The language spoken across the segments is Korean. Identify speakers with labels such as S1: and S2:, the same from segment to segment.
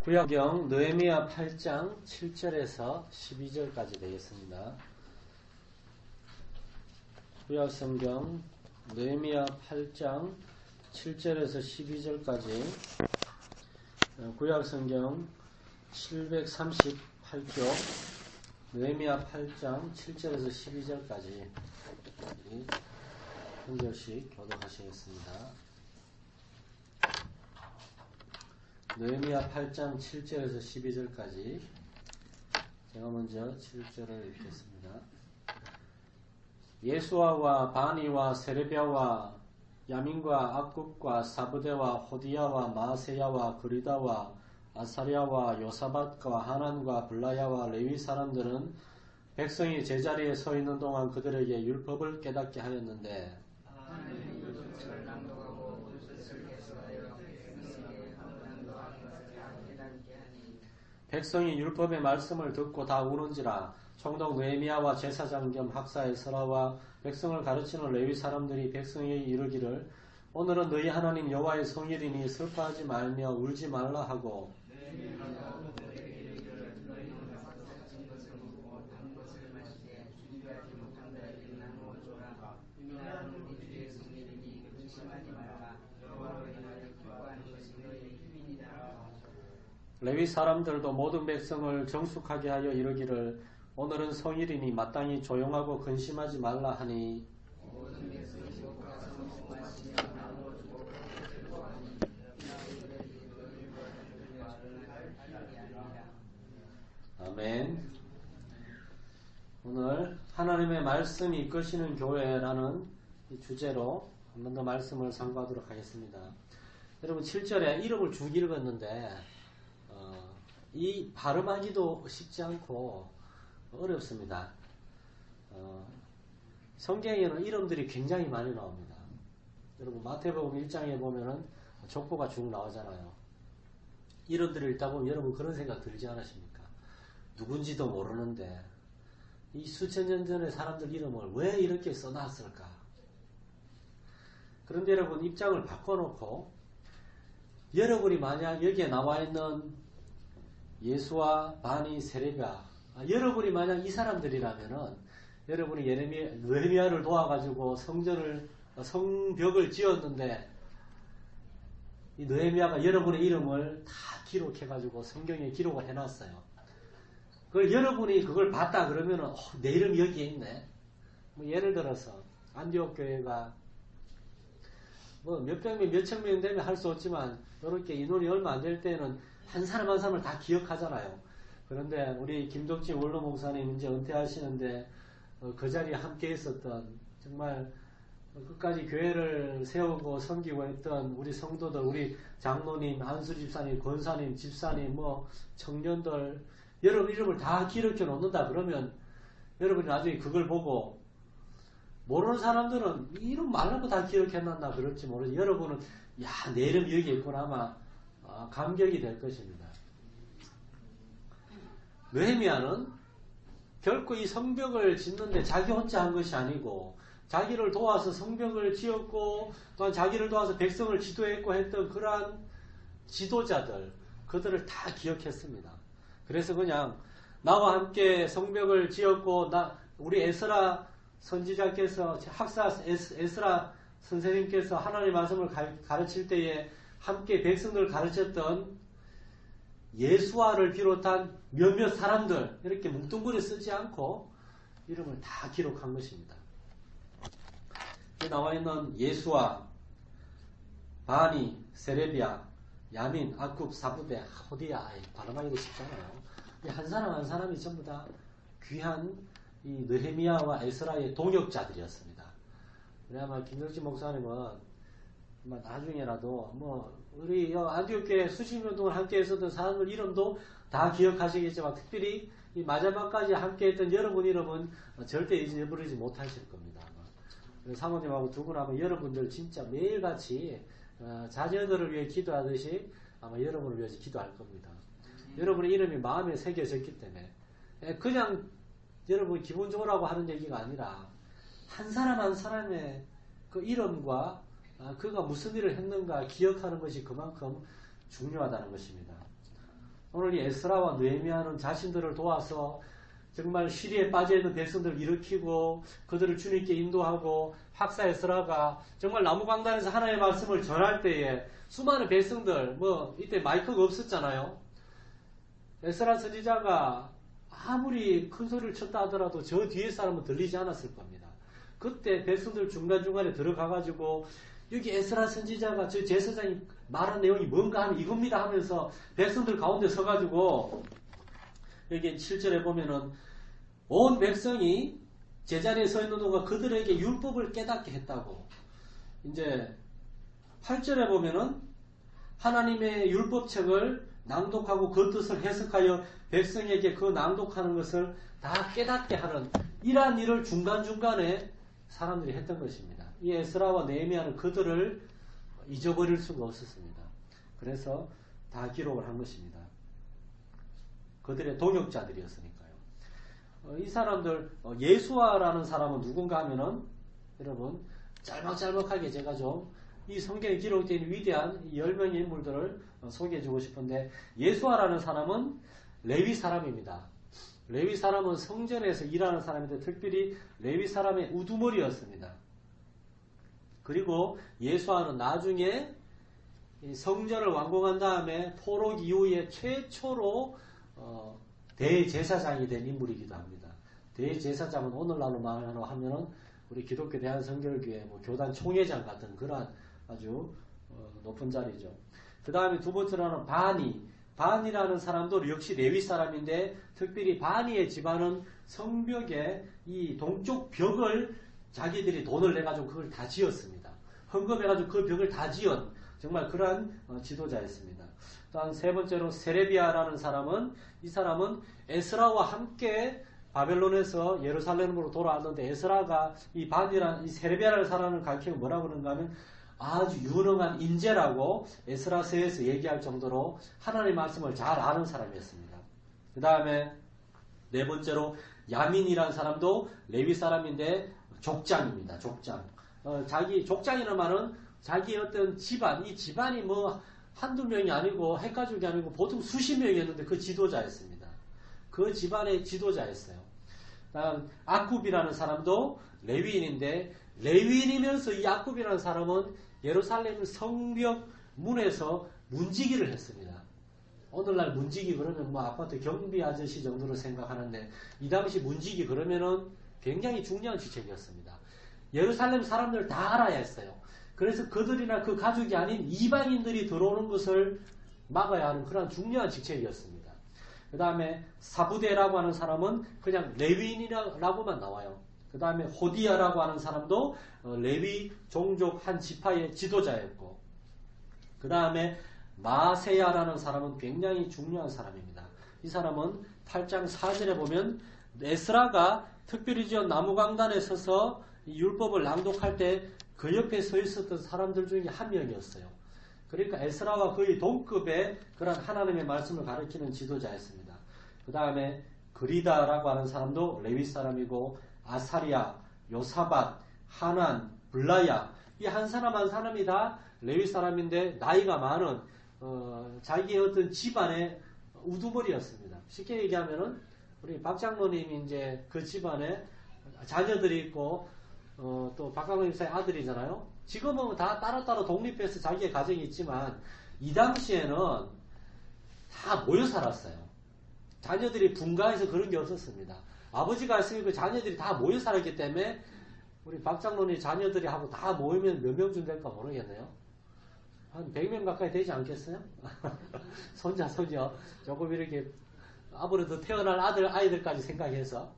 S1: 구약성 느헤미야 8장 7절에서 12절까지 되겠습니다. 구약성경 느헤미야 8장 7절에서 12절까지 구약성경 738쪽 느헤미야 8장 7절에서 12절까지 한 절씩 교독하시겠습니다. 느헤미야 8장 7절에서 12절까지 제가 먼저 7절을 읽겠습니다. 예수아와 바니와 세레비아와 야민과 악굽과 사부대와 호디야와 마세야와 그리다와 아사랴와 요사밧과 하난과 블라야와 레위 사람들은 백성이 제자리에 서 있는 동안 그들에게 율법을 깨닫게 하였는데 백성이 율법의 말씀을 듣고 다 우는지라. 총독 느헤미야와 제사장 겸 학사 에스라와 백성을 가르치는 레위 사람들이 백성에게 이르기를 오늘은 너희 하나님 여호와의 성일이니 슬퍼하지 말며 울지 말라 하고 레위 사람들도 모든 백성을 정숙하게 하여 이르기를 오늘은 성일이니 마땅히 조용하고 근심하지 말라 하니 아멘. 오늘 하나님의 말씀이 이끄시는 교회라는 이 주제로 한 번 더 말씀을 상고하도록 하겠습니다. 여러분 7절에 이름을 쭉 읽었는데 이 발음하기도 쉽지 않고 어렵습니다. 성경에는 이름들이 굉장히 많이 나옵니다. 여러분 마태복음 1장에 보면은 족보가 쭉 나오잖아요. 이름들을 읽다 보면 여러분 그런 생각 들지 않으십니까? 누군지도 모르는데 이 수천 년 전의 사람들 이름을 왜 이렇게 써놨을까? 그런데 여러분 입장을 바꿔놓고 여러분이 만약 여기에 나와 있는 예수와 바니 세레비아 여러분이 만약 이 사람들이라면은 여러분이 느헤미야를 도와가지고 성벽을 지었는데 이 느헤미야가 여러분의 이름을 다 기록해가지고 성경에 기록을 해놨어요. 그걸 여러분이 그걸 봤다 그러면은 내 이름이 여기에 있네. 뭐 예를 들어서 안디옥 교회가 뭐 몇백 명, 몇천 명 되면 할 수 없지만 이렇게 인원이 얼마 안 될 때는 한 사람 한 사람을 다 기억하잖아요. 그런데 우리 김덕진 원로 목사님 이제 은퇴하시는데 그 자리에 함께 있었던 정말 끝까지 교회를 세우고 섬기고 했던 우리 성도들, 우리 장로님, 안수 집사님, 권사님, 집사님, 뭐 청년들 여러분 이름을 다 기록해 놓는다 그러면 여러분이 나중에 그걸 보고 모르는 사람들은 이름 말라고 다 기억해놨나 그럴지 모르지 여러분은 야 내 이름 여기 있구나 아마 감격이 될 것입니다. 느헤미야는 결코 이 성벽을 짓는데 자기 혼자 한 것이 아니고 자기를 도와서 성벽을 지었고 또한 자기를 도와서 백성을 지도했고 했던 그러한 지도자들 그들을 다 기억했습니다. 그래서 그냥 나와 함께 성벽을 지었고 우리 에스라 선지자께서 학사 에스라 선생님께서 하나님의 말씀을 가르칠 때에 함께 백성들을 가르쳤던 예수아를 비롯한 몇몇 사람들 이렇게 뭉뚱그려 쓰지 않고 이름을 다 기록한 것입니다. 여기 나와 있는 예수아, 바니, 세레비아, 야민, 악굽, 사부대, 호디야 발음하기도 쉽잖아요. 한 사람 한 사람이 전부 다 귀한 이 느헤미야와 에스라의 동역자들이었습니다. 그래 아마 김덕진 목사님은 나중에라도 우리 안디옥 교회 수십 년 동안 함께 했었던 사람들 이름도 다 기억하시겠지만 특별히 이 마지막까지 함께 했던 여러분 이름은 절대 잊어버리지 못하실 겁니다. 사모님하고 두 분 아마 여러분들 진짜 매일같이 자녀들을 위해 기도하듯이 아마 여러분을 위해서 기도할 겁니다. 여러분의 이름이 마음에 새겨졌기 때문에 그냥 여러분 기분 좋으라고 하는 얘기가 아니라 한 사람 한 사람의 그 이름과 그가 무슨 일을 했는가 기억하는 것이 그만큼 중요하다는 것입니다. 오늘 이 에스라와 느헤미야는 자신들을 도와서 정말 시리에 빠져있는 백성들을 일으키고 그들을 주님께 인도하고 학사 에스라가 정말 나무강단에서 하나님의 말씀을 전할 때에 수많은 백성들, 이때 마이크가 없었잖아요. 에스라 선지자가 아무리 큰 소리를 쳤다 하더라도 저 뒤에 사람은 들리지 않았을 겁니다. 그때 백성들 중간중간에 들어가가지고 여기 에스라 선지자가 저 제사장이 말한 내용이 뭔가 하면 이겁니다 하면서 백성들 가운데 서가지고 여기 7절에 보면은 온 백성이 제자리에 서 있는 동안 그들에게 율법을 깨닫게 했다고. 이제 8절에 보면은 하나님의 율법책을 낭독하고 그 뜻을 해석하여 백성에게 그 낭독하는 것을 다 깨닫게 하는 이러한 일을 중간중간에 사람들이 했던 것입니다. 이 에스라와 느헤미야는 그들을 잊어버릴 수가 없었습니다. 그래서 다 기록을 한 것입니다. 그들의 동역자들이었으니까요. 이 사람들 예수아라는 사람은 누군가 하면은 여러분 짤막짤막하게 제가 좀 이 성경에 기록된 위대한 10명의 인물들을 소개해주고 싶은데 예수아라는 사람은 레위 사람입니다. 레위 사람은 성전에서 일하는 사람인데 특별히 레위 사람의 우두머리였습니다. 그리고 예수아는 나중에 성전을 완공한 다음에 포로 이후에 최초로 대제사장이 된 인물이기도 합니다. 대제사장은 오늘날로 말하는 하면은 우리 기독교 대한성결교회 교단 총회장 같은 그러한 아주 높은 자리죠. 그 다음에 두 번째로는 바니라는 사람도 역시 레위 사람인데 특별히 바니의 집안은 성벽에 이 동쪽 벽을 자기들이 돈을 내가지고 그걸 다 지었습니다. 헌금해가지고 그 벽을 다 지은 정말 그러한 지도자였습니다. 또한 세 번째로 세레비아라는 사람은 이 사람은 에스라와 함께 바벨론에서 예루살렘으로 돌아왔는데 에스라가 이 바니라는 이 세레비아라는 사람을 가리키면 뭐라고 그러는가 하면 아주 유능한 인재라고 에스라서에서 얘기할 정도로 하나님의 말씀을 잘 아는 사람이었습니다. 그 다음에 네 번째로 야민이라는 사람도 레위 사람인데 족장입니다. 족장. 족장이라는 말은 자기의 어떤 집안, 이 집안이 한두 명이 아니고 핵가족이 아니고 보통 수십 명이었는데 그 지도자였습니다. 그 집안의 지도자였어요. 다음 아굽이라는 사람도 레위인인데 레위인이면서 이 아굽이라는 사람은 예루살렘 성벽 문에서 문지기를 했습니다. 오늘날 문지기 그러면 아파트 경비 아저씨 정도로 생각하는데 이 당시 문지기 그러면은 굉장히 중요한 직책이었습니다. 예루살렘 사람들 다 알아야 했어요. 그래서 그들이나 그 가족이 아닌 이방인들이 들어오는 것을 막아야 하는 그런 중요한 직책이었습니다. 그 다음에 사부대라고 하는 사람은 그냥 레위인이라고만 나와요. 그 다음에 호디야라고 하는 사람도 레위 종족 한 지파의 지도자였고 그 다음에 마세야라는 사람은 굉장히 중요한 사람입니다. 이 사람은 8장 4절에 보면 에스라가 특별히 지은 나무강단에 서서 이 율법을 낭독할 때 그 옆에 서 있었던 사람들 중에 한 명이었어요. 그러니까 에스라와 거의 동급의 그런 하나님의 말씀을 가르치는 지도자였습니다. 그 다음에 그리다라고 하는 사람도 레위 사람이고 아사리아, 요사밧, 하난, 블라야 이 한 사람 한 사람이 다 레위 사람인데 나이가 많은 자기의 어떤 집안의 우두머리였습니다. 쉽게 얘기하면은 우리 박 장로님이 이제 그 집안에 자녀들이 있고 또 박강로 집사의 아들이잖아요. 지금은 다 따로따로 독립해서 자기의 가정이 있지만 이 당시에는 다 모여 살았어요. 자녀들이 분가해서 그런 게 없었습니다. 아버지가 있으니까 자녀들이 다 모여 살았기 때문에 우리 박 장로님 자녀들이 하고 다 모이면 몇 명 쯤 될까 모르겠네요. 한 100명 가까이 되지 않겠어요? 손자, 손녀 조금 이렇게 아무래도 태어날 아이들까지 생각해서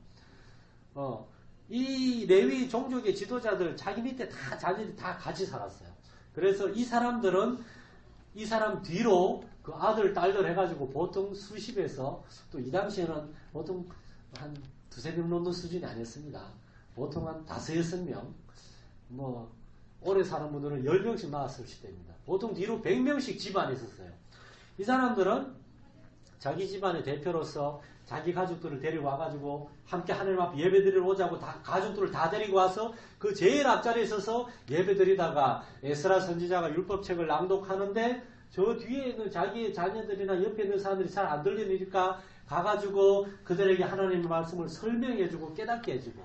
S1: 이 레위 종족의 지도자들 자기 밑에 다 자녀들이 다 같이 살았어요. 그래서 이 사람들은 이 사람 뒤로 그 아들, 딸들 해가지고 보통 수십에서 또 이 당시에는 보통 한 두세 명 넘는 수준이 아니었습니다. 보통 한 5, 6명 오래 사는 분들은 10명씩 나왔을 시대입니다. 보통 뒤로 100명씩 집안에 있었어요. 이 사람들은 자기 집안의 대표로서 자기 가족들을 데리고 와가지고 함께 하나님 앞에 예배 드리러 오자고 다 가족들을 다 데리고 와서 그 제일 앞자리에 서서 예배 드리다가 에스라 선지자가 율법책을 낭독하는데 저 뒤에 있는 자기의 자녀들이나 옆에 있는 사람들이 잘 안 들리니까 가가지고 그들에게 하나님의 말씀을 설명해주고 깨닫게 해주고,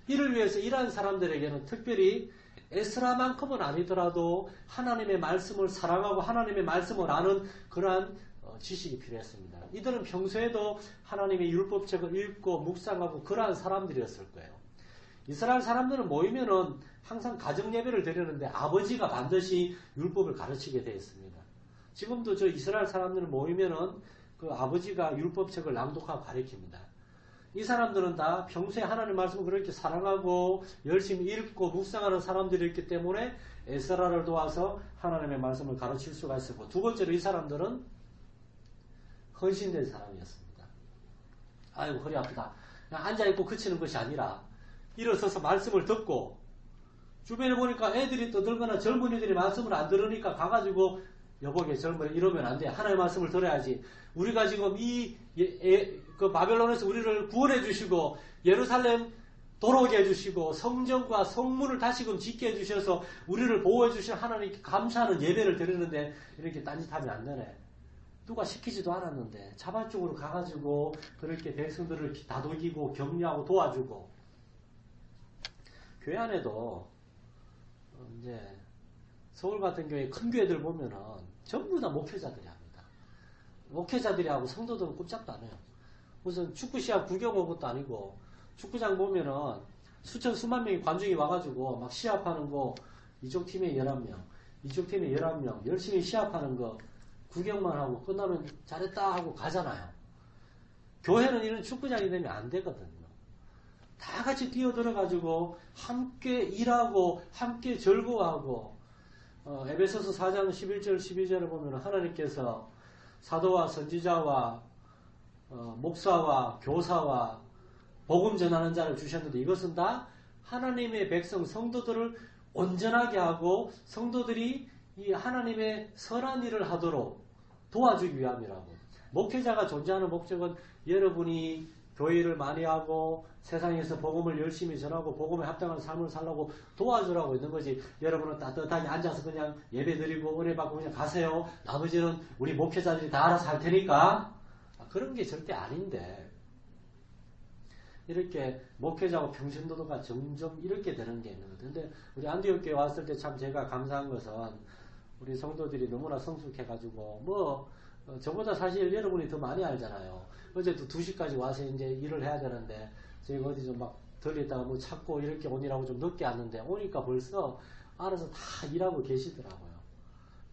S1: 이를 위해서 이러한 사람들에게는 특별히 에스라만큼은 아니더라도 하나님의 말씀을 사랑하고 하나님의 말씀을 아는 그러한 지식이 필요했습니다. 이들은 평소에도 하나님의 율법책을 읽고 묵상하고 그러한 사람들이었을 거예요. 이스라엘 사람들은 모이면은 항상 가정 예배를 드리는데 아버지가 반드시 율법을 가르치게 되어 있습니다. 지금도 저 이스라엘 사람들은 모이면은 그 아버지가 율법책을 낭독하고 가르칩니다. 이 사람들은 다 평소에 하나님 말씀을 그렇게 사랑하고 열심히 읽고 묵상하는 사람들이었기 때문에 에스라를 도와서 하나님의 말씀을 가르칠 수가 있었고, 두 번째로 이 사람들은 헌신된 사람이었습니다. 아이고 허리 아프다. 그냥 앉아있고 그치는 것이 아니라 일어서서 말씀을 듣고, 주변에 보니까 애들이 떠들거나 젊은이들이 말씀을 안 들으니까 가가지고 여보게 젊은이 이러면 안 돼. 하나님의 말씀을 들어야지. 우리가 지금 그 바벨론에서 우리를 구원해 주시고 예루살렘 돌아오게 해주시고 성전과 성문을 다시금 짓게 해주셔서 우리를 보호해 주신 하나님께 감사하는 예배를 드리는데 이렇게 딴짓하면 안 되네. 누가 시키지도 않았는데 자발적으로 가가지고 그렇게 백성들을 다독이고 격려하고 도와주고, 교회 안에도 이제 서울 같은 경우에 큰 교회들 보면은 전부 다 목회자들이 합니다. 목회자들이 하고 성도들은 꼼짝도 안 해요. 무슨 축구 시합 구경 온 것도 아니고, 축구장 보면은 수만 명이 관중이 와가지고 막 시합하는 거, 이쪽 팀에 11명, 이쪽 팀에 11명 열심히 시합하는 거 구경만 하고 끝나면 잘했다 하고 가잖아요. 교회는 이런 축구장이 되면 안 되거든요. 다 같이 뛰어들어가지고 함께 일하고 함께 즐거워하고, 에베소서 4장 11절 12절을 보면 하나님께서 사도와 선지자와 목사와 교사와 복음 전하는 자를 주셨는데 이것은 다 하나님의 백성 성도들을 온전하게 하고 성도들이 이 하나님의 선한 일을 하도록 도와주기 위함이라고. 목회자가 존재하는 목적은 여러분이 교회를 많이 하고 세상에서 복음을 열심히 전하고 복음에 합당한 삶을 살라고 도와주라고 있는 거지. 여러분은 따뜻하게 앉아서 그냥 예배 드리고 은혜 받고 그냥 가세요. 나머지는 우리 목회자들이 다 알아서 할 테니까. 그런 게 절대 아닌데, 이렇게 목회자하고 평신도도가 점점 이렇게 되는 게 있는 거죠. 근데 우리 안디옥교회 왔을 때 참 제가 감사한 것은 우리 성도들이 너무나 성숙해가지고 저보다 사실 여러분이 더 많이 알잖아요. 어제도 2시까지 와서 이제 일을 해야 되는데 저희가 어디 좀 막 들리다가 뭐 찾고 이렇게 오니라고 좀 늦게 왔는데 오니까 벌써 알아서 다 일하고 계시더라고요.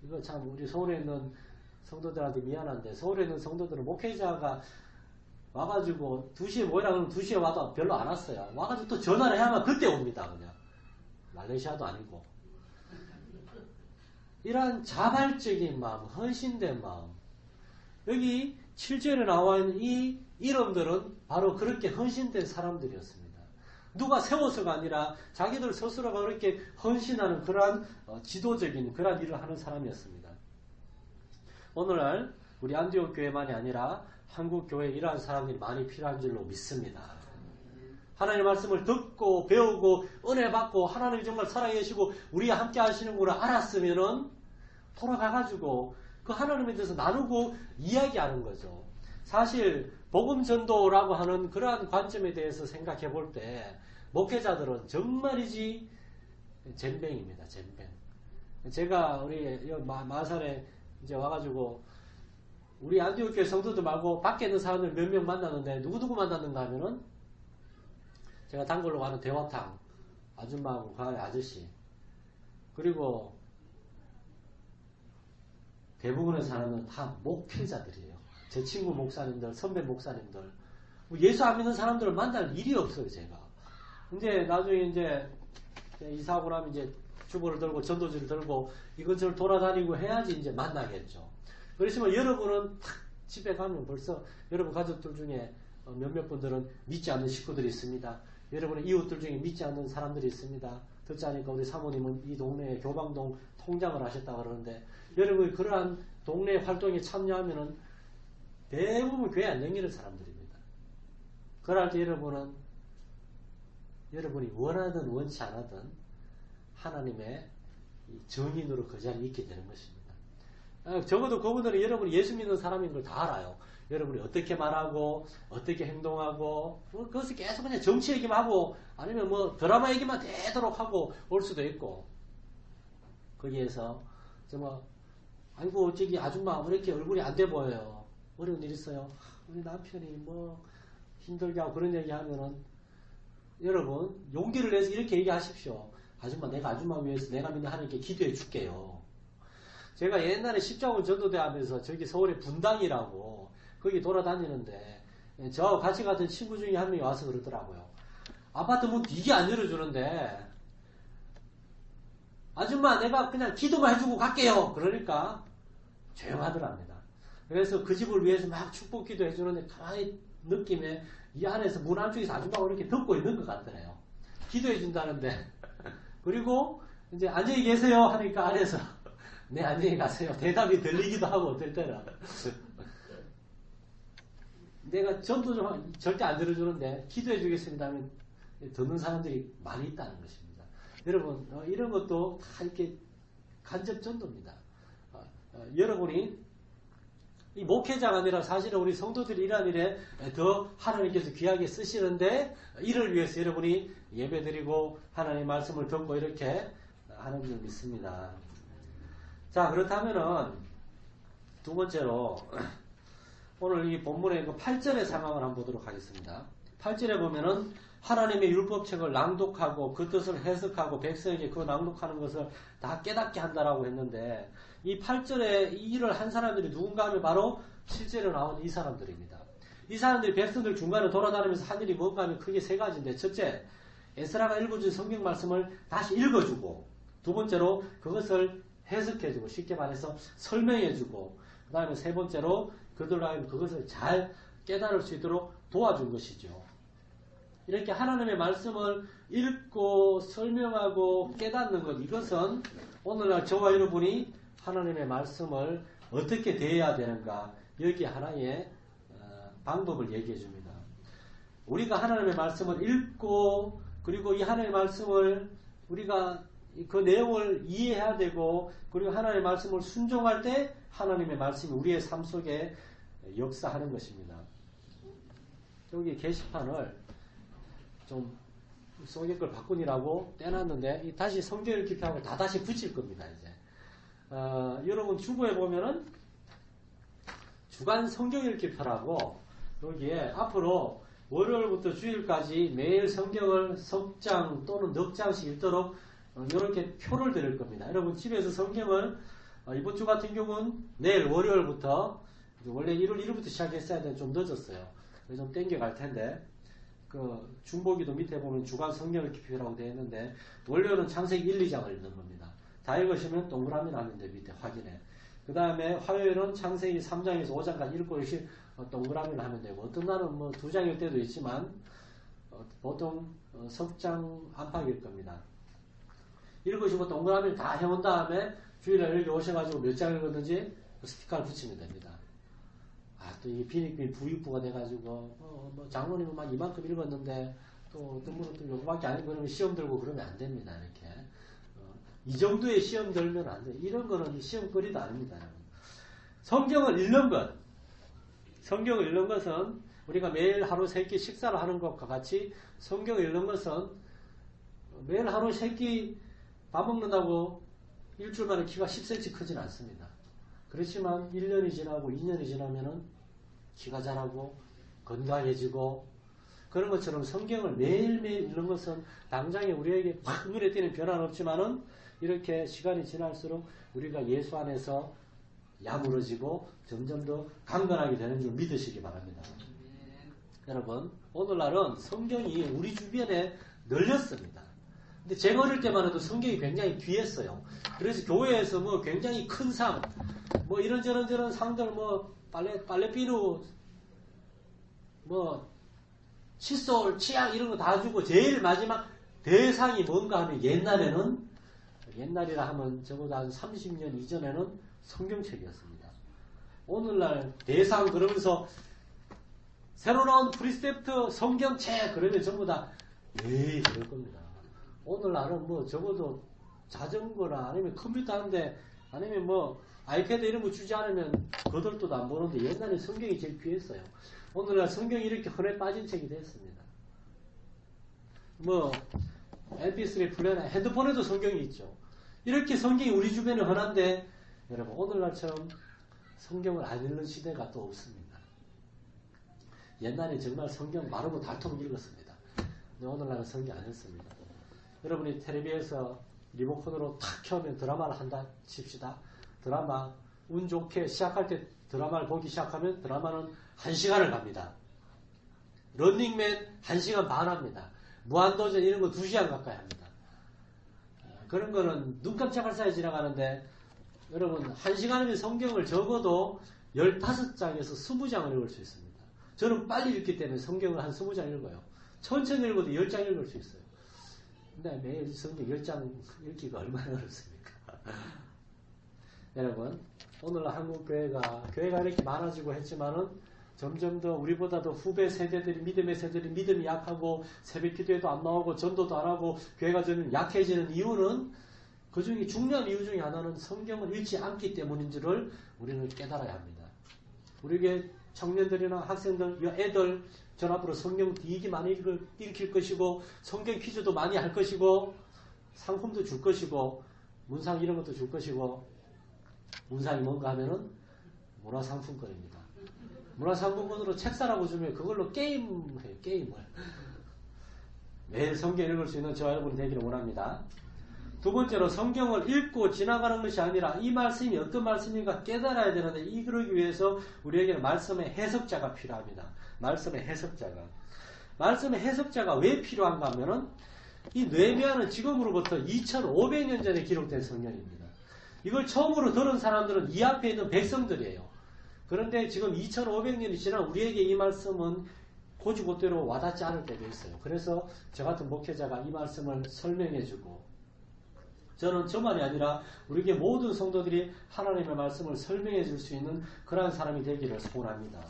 S1: 이거 참 우리 서울에 있는 성도들한테 미안한데, 서울에 있는 성도들은 목회자가 와가지고 2시에 모이라 그러면 2시에 와도 별로 안 왔어요. 와가지고 또 전화를 해야만 그때 옵니다. 그냥 말레이시아도 아니고. 이러한 자발적인 마음, 헌신된 마음, 여기 7절에 나와 있는 이 이름들은 바로 그렇게 헌신된 사람들이었습니다. 누가 세워서가 아니라 자기들 스스로가 그렇게 헌신하는 그러한 지도적인 그러한 일을 하는 사람이었습니다. 오늘날 우리 안디옥 교회만이 아니라 한국 교회에 이러한 사람들이 많이 필요한 줄로 믿습니다. 하나님의 말씀을 듣고 배우고 은혜 받고 하나님이 정말 사랑해 주시고 우리와 함께 하시는 걸 알았으면은 돌아가가지고 그 하나님에 대해서 나누고 이야기하는 거죠. 사실 복음 전도라고 하는 그러한 관점에 대해서 생각해 볼 때 목회자들은 정말이지 잼뱅입니다. 잼뱅. 제가 우리 마산에 이제 와가지고 우리 안디옥 교회 성도들 말고 밖에 있는 사람들 몇 명 만났는데 누구 만났는가 하면은 제가 단골로 가는 대화탕 아줌마하고 그 아저씨, 그리고 대부분의 사람은 다 목회자들이에요. 제 친구 목사님들, 선배 목사님들, 예수 안 믿는 사람들을 만날 일이 없어요, 제가. 근데 나중에 이제 이사하고 나면 이제 주보를 들고 전도지를 들고 이것저것 돌아다니고 해야지 이제 만나겠죠. 그렇지만 여러분은 탁 집에 가면 벌써 여러분 가족들 중에 몇몇 분들은 믿지 않는 식구들이 있습니다. 여러분의 이웃들 중에 믿지 않는 사람들이 있습니다. 듣지 않으니까 우리 사모님은 이 동네에 교방동 통장을 하셨다고 그러는데, 여러분이 그러한 동네 활동에 참여하면은 대부분 교회 안 다니는 사람들입니다. 그럴 때 여러분이 원하든 원치 않았든 하나님의 정인으로 그 자리에 있게 되는 것입니다. 적어도 그분들은 여러분이 예수 믿는 사람인 걸 다 알아요. 여러분이 어떻게 말하고 어떻게 행동하고 그것을 계속 그냥 정치 얘기만 하고 아니면 뭐 드라마 얘기만 되도록 하고 올 수도 있고 거기에서 정말 아이고 저기 아줌마 왜 이렇게 얼굴이 안 돼 보여요. 어려운 일 있어요. 우리 남편이 뭐 힘들게 하고 그런 얘기 하면은 여러분 용기를 내서 이렇게 얘기하십시오. 아줌마 내가 아줌마 위해서 내가 믿는 하나님께 기도해 줄게요. 제가 옛날에 십자군 전도대 하면서 저기 서울에 분당이라고 거기 돌아다니는데 저하고 같이 갔던 친구 중에 한 명이 와서 그러더라고요. 아파트 문 되게 안 열어주는데 아줌마 내가 그냥 기도만 해주고 갈게요. 그러니까 조용하더랍니다. 그래서 그 집을 위해서 막 축복 기도 해주는데 가만히 느낌에 이 안에서 문 안쪽에서 아줌마가 이렇게 듣고 있는 것 같더래요. 기도해 준다는데 그리고 이제 안녕히 계세요 하니까 안에서 네 안녕히 가세요. 대답이 들리기도 하고 어떨 때는 내가 전도 좀 절대 안 들어주는데 기도해 주겠습니다 하면 듣는 사람들이 많이 있다는 것입니다. 여러분 이런 것도 다 이렇게 간접 전도입니다. 여러분이 이 목회자가 아니라 사실은 우리 성도들이 이러한 일에 더 하나님께서 귀하게 쓰시는데 이를 위해서 여러분이 예배드리고 하나님의 말씀을 듣고 이렇게 하는 줄 믿습니다. 자 그렇다면은 두 번째로 오늘 이 본문의 8절의 상황을 한번 보도록 하겠습니다. 8절에 보면은 하나님의 율법책을 낭독하고 그 뜻을 해석하고 백성에게 그 낭독하는 것을 다 깨닫게 한다라고 했는데 이 8절에 이 일을 한 사람들이 누군가 하면 바로 실제로 나온 이 사람들입니다. 이 사람들이 백성들 중간에 돌아다니면서 한 일이 뭔가 하면 크게 세 가지인데 첫째, 에스라가 읽어준 성경 말씀을 다시 읽어주고 두 번째로 그것을 해석해주고 쉽게 말해서 설명해주고 그 다음에 세 번째로 그들로 하여금 그것을 잘 깨달을 수 있도록 도와준 것이죠. 이렇게 하나님의 말씀을 읽고 설명하고 깨닫는 것 이것은 오늘날 저와 여러분이 하나님의 말씀을 어떻게 대해야 되는가 여기 하나의 방법을 얘기해 줍니다. 우리가 하나님의 말씀을 읽고 그리고 이 하나님의 말씀을 우리가 그 내용을 이해해야 되고 그리고 하나님의 말씀을 순종할 때 하나님의 말씀이 우리의 삶 속에 역사하는 것입니다. 여기 게시판을 좀 성경 걸 바꾸니라고 떼놨는데 다시 성경 읽기하고 다 다시 붙일 겁니다. 이제 여러분 주보에 보면은 주간 성경 읽기표라고 여기에 앞으로 월요일부터 주일까지 매일 성경을 석 장 또는 넉 장씩 읽도록 이렇게 표를 드릴 겁니다. 여러분 집에서 성경을 이번 주 같은 경우는 내일 월요일부터 원래 1월 1일부터 시작했어야 되는데 좀 늦었어요. 그래서 좀 땡겨갈 텐데 그 중보기도 밑에 보면 주간 성경 읽기표라고 되어 있는데 월요일은 창세기 1, 2장을 읽는 겁니다. 다 읽으시면 동그라미 나는데 밑에 확인해. 그 다음에 화요일은 창세기 3장에서 5장까지 읽고 동그라미를 하면 되고 어떤 날은 뭐 2장일 때도 있지만 보통 석장 안팎일 겁니다. 읽으시고 동그라미를 다 해온 다음에 주일날 여기 오셔가지고 몇 장 읽었는지 스티커를 붙이면 됩니다. 또 이게 비닉비 부익부가 돼가지고 뭐 장로님은 막 이만큼 읽었는데 또 어떤 분은 또 요거밖에 안 읽으면 시험 들고 그러면 안 됩니다. 이렇게 이 정도의 시험 들면 안 돼. 이런 거는 시험거리도 아닙니다. 여러분. 성경을 읽는 것은 우리가 매일 하루 3끼 식사를 하는 것과 같이 성경을 읽는 것은 매일 하루 3끼 밥 먹는다고 일주일 만에 키가 10cm 크진 않습니다. 그렇지만 1년이 지나고 2년이 지나면은 키가 자라고 건강해지고 그런 것처럼 성경을 매일매일 읽는 것은 당장에 우리에게 막 눈에 띄는 변화는 없지만은 이렇게 시간이 지날수록 우리가 예수 안에서 야무러지고 점점 더 강건하게 되는 줄 믿으시기 바랍니다. 여러분 오늘날은 성경이 우리 주변에 널렸습니다. 근데 제가 어릴 때만 해도 성경이 굉장히 귀했어요. 그래서 교회에서 뭐 굉장히 큰 상, 뭐 이런저런 상들 뭐 빨래비누, 뭐 칫솔, 치약 이런 거 다 주고 제일 마지막 대상이 뭔가 하면 옛날이라 하면 적어도 한 30년 이전에는 성경책이었습니다. 오늘날 대상 그러면서 새로 나온 프리스텝트 성경책 그러면 전부 다 에이 그럴 겁니다. 오늘날은 뭐 적어도 자전거나 아니면 컴퓨터 하는데 아니면 뭐 아이패드 이런 거 주지 않으면 거들떠도 안 보는데 옛날에 성경이 제일 귀했어요. 오늘날 성경이 이렇게 흔해 빠진 책이 됐습니다. 뭐 MP3 플레이나 핸드폰에도 성경이 있죠. 이렇게 성경이 우리 주변에 흔한데 여러분 오늘날처럼 성경을 안 읽는 시대가 또 없습니다. 옛날에 정말 성경 마르고 닳도록 읽었습니다. 근데 오늘날은 성경 안 읽습니다. 여러분이 텔레비에서 리모컨으로 탁 켜면 드라마를 한다 칩시다. 드라마 운 좋게 시작할 때 드라마를 보기 시작하면 드라마는 1시간을 갑니다. 런닝맨 1시간 반 합니다. 무한도전 이런 거 2시간 가까이 합니다. 그런 거는 눈 깜짝할 사이 지나가는데 여러분 1시간이면 성경을 적어도 15장에서 20장을 읽을 수 있습니다. 저는 빨리 읽기 때문에 성경을 한 20장 읽어요. 천천히 읽어도 10장 읽을 수 있어요. 근데 매일 성경 10장 읽기가 얼마나 어렵습니까? 여러분 오늘날 한국 교회가 이렇게 많아지고 했지만은 점점 더 우리보다도 후배 세대들이 믿음의 세대들이 믿음이 약하고 새벽 기도에도 안 나오고 전도도 안 하고 교회가 점점 약해지는 이유는 그 중에 중요한 이유 중에 하나는 성경을 읽지 않기 때문인 줄을 우리는 깨달아야 합니다. 우리에게 청년들이나 학생들, 애들 전 앞으로 성경 뒤이기 많이 읽힐 것이고 성경 퀴즈도 많이 할 것이고 상품도 줄 것이고 문상 이런 것도 줄 것이고 문상이 뭔가 하면은 문화상품권입니다. 문화상품권으로 책 사라고 주면 그걸로 게임해요. 게임을. 매일 성경 읽을 수 있는 저와 여러분이 되기를 원합니다. 두 번째로 성경을 읽고 지나가는 것이 아니라 이 말씀이 어떤 말씀인가 깨달아야 되는데 이러기 위해서 우리에게는 말씀의 해석자가 필요합니다. 말씀의 해석자가. 말씀의 해석자가 왜 필요한가 하면은 이 느헤미야는 지금으로부터 2500년 전에 기록된 성경입니다. 이걸 처음으로 들은 사람들은 이 앞에 있는 백성들이에요. 그런데 지금 2500년이 지난 우리에게 이 말씀은 고지고대로 와닿지 않을 때도 있어요. 그래서 저 같은 목회자가 이 말씀을 설명해주고 저는 저만이 아니라 우리에게 모든 성도들이 하나님의 말씀을 설명해 줄 수 있는 그러한 사람이 되기를 소원합니다.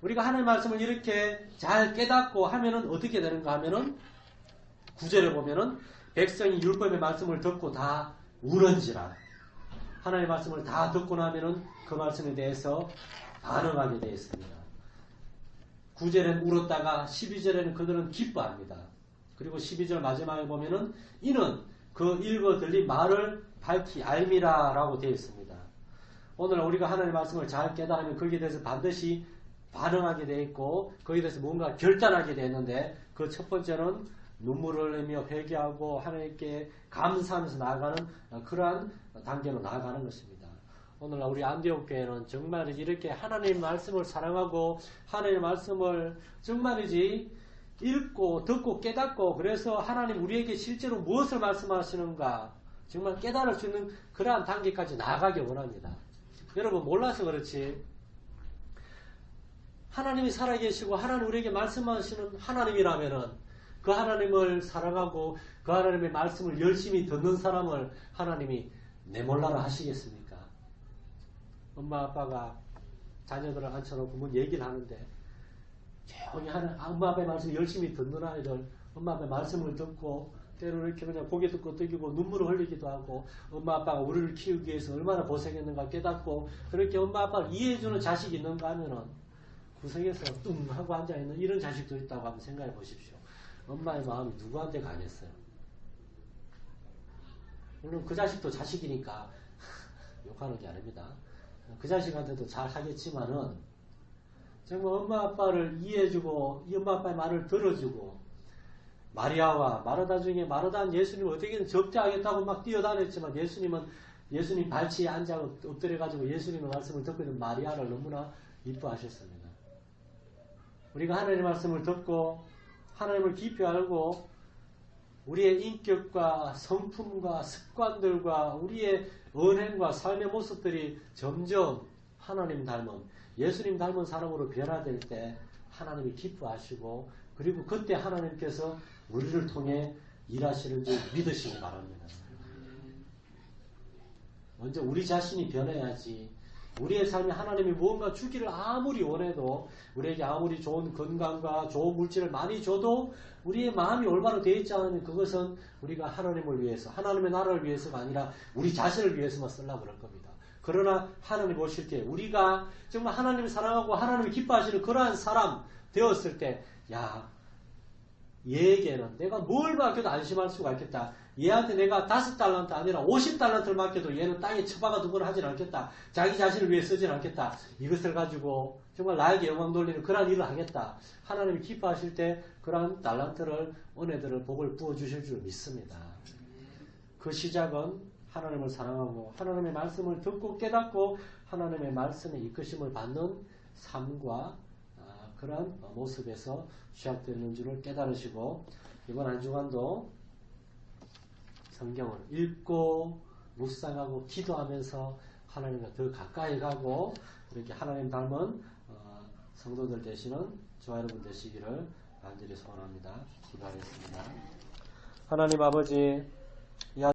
S1: 우리가 하나님의 말씀을 이렇게 잘 깨닫고 하면은 어떻게 되는가 하면은 9절에 보면은 백성이 율법의 말씀을 듣고 다 우는지라 하나님의 말씀을 다 듣고 나면은 그 말씀에 대해서 반응하게 되어 있습니다. 9절엔 울었다가 12절에는 그들은 기뻐합니다. 그리고 12절 마지막에 보면은 이는 그 읽어 들린 말을 밝히 알미라 라고 되어 있습니다. 오늘 우리가 하나님의 말씀을 잘 깨달으면 거기에 대해서 반드시 반응하게 되어 있고 거기에 대해서 뭔가 결단하게 되는데 그 첫 번째는 눈물을 흘리며 회개하고 하나님께 감사하면서 나아가는 그러한 단계로 나아가는 것입니다. 오늘날 우리 안디옥 교회는 정말 이렇게 하나님의 말씀을 사랑하고 하나님의 말씀을 정말이지 읽고 듣고 깨닫고 그래서 하나님 우리에게 실제로 무엇을 말씀하시는가 정말 깨달을 수 있는 그러한 단계까지 나아가길 원합니다. 여러분 몰라서 그렇지 하나님이 살아계시고 하나님 우리에게 말씀하시는 하나님이라면은 그 하나님을 사랑하고 그 하나님의 말씀을 열심히 듣는 사람을 하나님이 내몰라라 하시겠습니까? 엄마 아빠가 자녀들을 앉혀놓고 뭐 얘기를 하는데 조용히 하는 엄마 아빠의 말씀을 열심히 듣는 아이들 엄마 아빠의 말씀을 듣고 때로는 이렇게 그냥 고개 듣고 뜨기고 눈물을 흘리기도 하고 엄마 아빠가 우리를 키우기 위해서 얼마나 고생했는가 깨닫고 그렇게 엄마 아빠를 이해해주는 자식이 있는가 하면은 구석에서 뚱 하고 앉아있는 이런 자식도 있다고 한번 생각해 보십시오. 엄마의 마음이 누구한테 가겠어요? 물론 그 자식도 자식이니까 욕하는 게 아닙니다. 그 자식한테도 잘 하겠지만은 정말 엄마 아빠를 이해해주고 이 엄마 아빠의 말을 들어주고 마리아와 마르다 중에 마르다는 예수님을 어떻게든 접대하겠다고 막 뛰어다녔지만 예수님 발치에 앉아 엎드려가지고 예수님의 말씀을 듣고 있는 마리아를 너무나 이뻐하셨습니다. 우리가 하나님의 말씀을 듣고 하나님을 깊이 알고 우리의 인격과 성품과 습관들과 우리의 언행과 삶의 모습들이 점점 하나님 닮은 예수님 닮은 사람으로 변화될 때 하나님이 기뻐하시고 그리고 그때 하나님께서 우리를 통해 일하시는 줄 믿으시기 바랍니다. 먼저 우리 자신이 변해야지 우리의 삶에 하나님이 무언가 주기를 아무리 원해도 우리에게 아무리 좋은 건강과 좋은 물질을 많이 줘도 우리의 마음이 올바로 되어 있지 않으면 그것은 우리가 하나님을 위해서 하나님의 나라를 위해서가 아니라 우리 자신을 위해서만 쓰려고 그럴 겁니다. 그러나 하나님 보실 때 우리가 정말 하나님을 사랑하고 하나님을 기뻐하시는 그러한 사람 되었을 때, 야, 얘에게는 내가 뭘 맡겨도 안심할 수가 있겠다. 얘한테 내가 5달란트 아니라 50달란트를 맡겨도 얘는 땅에 처박아 두거나 하진 않겠다. 자기 자신을 위해 쓰진 않겠다. 이것을 가지고 정말 나에게 영광 돌리는 그러한 일을 하겠다. 하나님이 기뻐하실 때 그러한 달란트를, 은혜들을, 복을 부어주실 줄 믿습니다. 그 시작은 하나님을 사랑하고 하나님의 말씀을 듣고 깨닫고 하나님의 말씀에 이끄심을 받는 삶과 그런 모습에서 시작되는 줄을 깨달으시고, 이번 한 주간도 성경을 읽고 묵상하고 기도하면서 하나님과 더 가까이 가고 이렇게 하나님 닮은 성도들 되시는 저와 여러분 되시기를 간절히 소원합니다. 기도하겠습니다. 하나님 아버지,